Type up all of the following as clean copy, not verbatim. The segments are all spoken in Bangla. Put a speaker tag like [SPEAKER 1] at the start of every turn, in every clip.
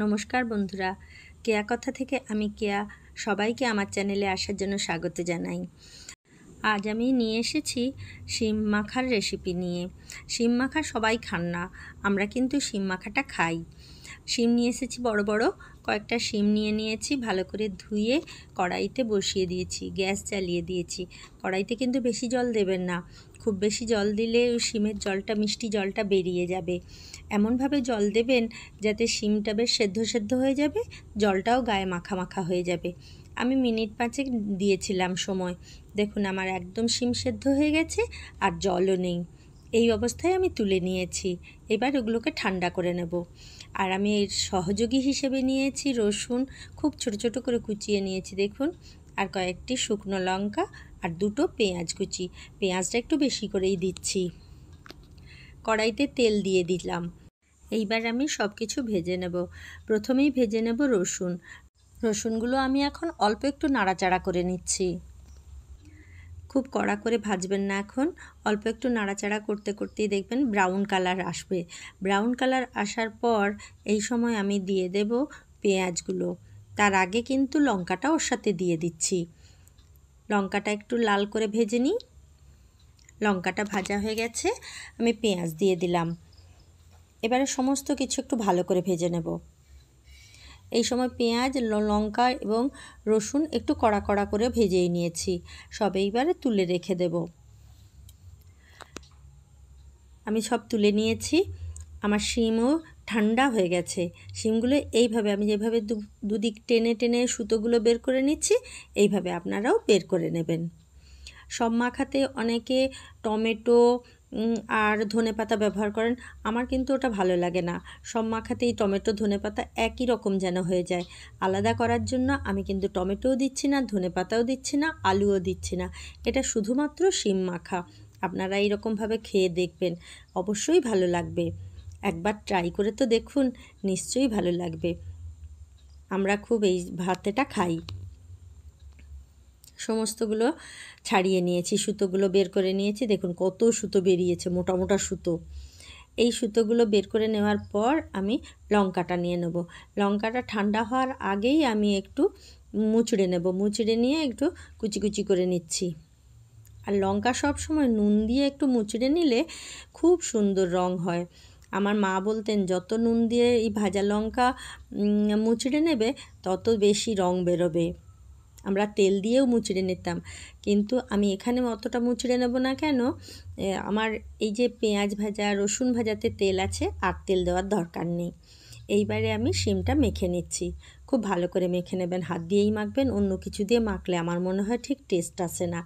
[SPEAKER 1] নমস্কার বন্ধুরা, কেয়া কথা থেকে আমি কেয়া সবাইকে আমার চ্যানেলে আসার জন্য স্বাগত জানাই। আজ আমি নিয়ে এসেছি শিম মাখার রেসিপি নিয়ে। শিম মাখা সবাই খান না, আমরা কিন্তু শিম মাখাটা খাই। শিম নিয়ে এসেছি বড় বড় কয়েকটা শিম নিয়েছি, ভালো করে ধুয়ে কড়াইতে বসিয়ে দিয়েছি, গ্যাস জ্বালিয়ে দিয়েছি। কড়াইতে কিন্তু বেশি জল দেবেন না, খুব বেশি জল দিলে শিমের জলটা, মিষ্টি জলটা বেরিয়ে যাবে। এমনভাবে জল দেবেন যাতে শিমটা বেশ সেদ্ধ হয়ে যাবে, জলটাও গায়ে মাখা মাখা হয়ে যাবে। আমি মিনিট 5 দিয়েছিলাম সময়। দেখুন আমার একদম শিম সেদ্ধ হয়ে গেছে আর জলও নেই। এই অবস্থায় আমি তুলে নিয়েছি। এবার ওগুলোকে ঠান্ডা করে নেব। আর আমি এর সহযোগী হিসেবে নিয়েছি রসুন, খুব ছোট ছোট করে কুচিয়ে নিয়েছি দেখুন, আর কয়েকটি শুকনো লঙ্কা আর দুটো পেঁয়াজ কুচি। পেঁয়াজটা একটু বেশি করেই দিচ্ছি। কড়াইতে তেল দিয়ে দিলাম। এইবার আমি সব কিছু ভেজে নেব। প্রথমেই ভেজে নেব রসুনগুলো আমি এখন অল্প একটু নাড়াচাড়া করে নিচ্ছি। খুব কড়া করে ভাজবেন না, এখন অল্প একটু নাড়াচাড়া করতে করতেই দেখবেন ব্রাউন কালার আসবে। ব্রাউন কালার আসার পর এই সময় আমি দিয়ে দেব পেঁয়াজগুলো। তার আগে কিন্তু লঙ্কাটা ওর সাথে দিয়ে দিচ্ছি। লঙ্কাটা একটু লাল করে ভেজে নিই। লঙ্কাটা ভাজা হয়ে গেছে, আমি পেঁয়াজ দিয়ে দিলাম। এবারে সমস্ত কিছু একটু ভালো করে ভেজে নেব। এই সময় পেঁয়াজ, লঙ্কা এবং রসুন একটু কড়া কড়া করে ভেজেই নিয়েছি, সব এইবারে তুলে রেখে দেব। আমি সব তুলে নিয়েছি। আমার শিমও ঠান্ডা হয়ে গেছে। শিমগুলো এইভাবে আমি যেভাবে দুদিক টেনে টেনে সুতোগুলো বের করে নিচ্ছি, এইভাবে আপনারাও বের করে নেবেন। সব মাখাতে অনেকে টমেটো আর ধনেপাতা ব্যবহার করেন, আমার কিন্তু ওটা ভালো লাগে না। সব মাখাতেই টমেটো ধনেপাতা একই রকম যেন হয়ে যায়। আলাদা করার জন্য আমি কিন্তু টমেটোও দিচ্ছি না, ধনেপাতাও দিচ্ছি না, আলুও দিচ্ছি না। এটা শুধুমাত্র শিম মাখা। আপনারা এইরকমভাবে খেয়ে দেখবেন, অবশ্যই ভালো লাগবে। একবার ট্রাই করে তো দেখুন, নিশ্চয়ই ভালো লাগবে। আমরা খুব এই ভাতেটা খাই। সমস্তগুলো ছাড়িয়ে নিয়েছি, সুতোগুলো বের করে নিয়েছি। দেখুন কত সুতো বেরিয়েছে, মোটা মোটা সুতো। এই সুতোগুলো বের করে নেওয়ার পর আমি লঙ্কাটা নিয়ে নেব। লঙ্কাটা ঠান্ডা হওয়ার আগেই আমি একটু মুচড়ে নেব। মুচড়ে নিয়ে একটু কুচি কুচি করে নিচ্ছি। আর লঙ্কা সব সময় নুন দিয়ে একটু মুচড়ে নিলে খুব সুন্দর রং হয়। আমার মা বলতেন যত নুন দিয়ে এই ভাজা লঙ্কা মুচড়ে নেবে তত বেশি রং বেরোবে। আমরা তেল দিয়েও মুচড়ে নিতাম, কিন্তু আমি এখানে অতটা মুচড়ে নেব না। কেন? আমার এই যে পেঁয়াজ ভাজা, রসুন ভাজাতে তেল আছে, আর তেল দেওয়ার দরকার নেই। এইবারে আমি শিমটা মেখে নিচ্ছি। খুব ভালো করে মেখে নেবেন, হাত দিয়েই মাখবেন। অন্য কিছু দিয়ে মাখলে আমার মনে হয় ঠিক টেস্ট আসে না।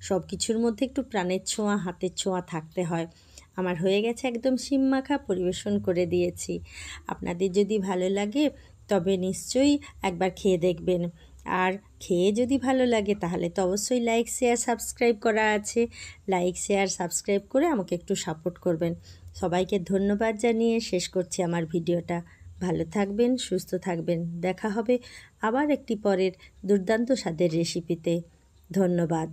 [SPEAKER 1] সব কিছুর মধ্যে একটু প্রাণের ছোঁয়া, হাতের ছোঁয়া থাকতে হয়। আমার হয়ে গেছে একদম শিম মাখা, পরিবেশন করে দিয়েছি। আপনাদের যদি ভালো লাগে তবে নিশ্চয়ই একবার খেয়ে দেখবেন। আর খেয়ে যদি ভালো লাগে তাহলে তো অবশ্যই লাইক, শেয়ার, সাবস্ক্রাইব করা আছে। লাইক, শেয়ার, সাবস্ক্রাইব করে আমাকে একটু সাপোর্ট করবেন। সবাইকে ধন্যবাদ জানিয়ে শেষ করছি আমার ভিডিওটা। ভালো থাকবেন, সুস্থ থাকবেন। দেখা হবে আবার একটি পরের দুর্দান্ত স্বাদের রেসিপিতে। ধন্যবাদ।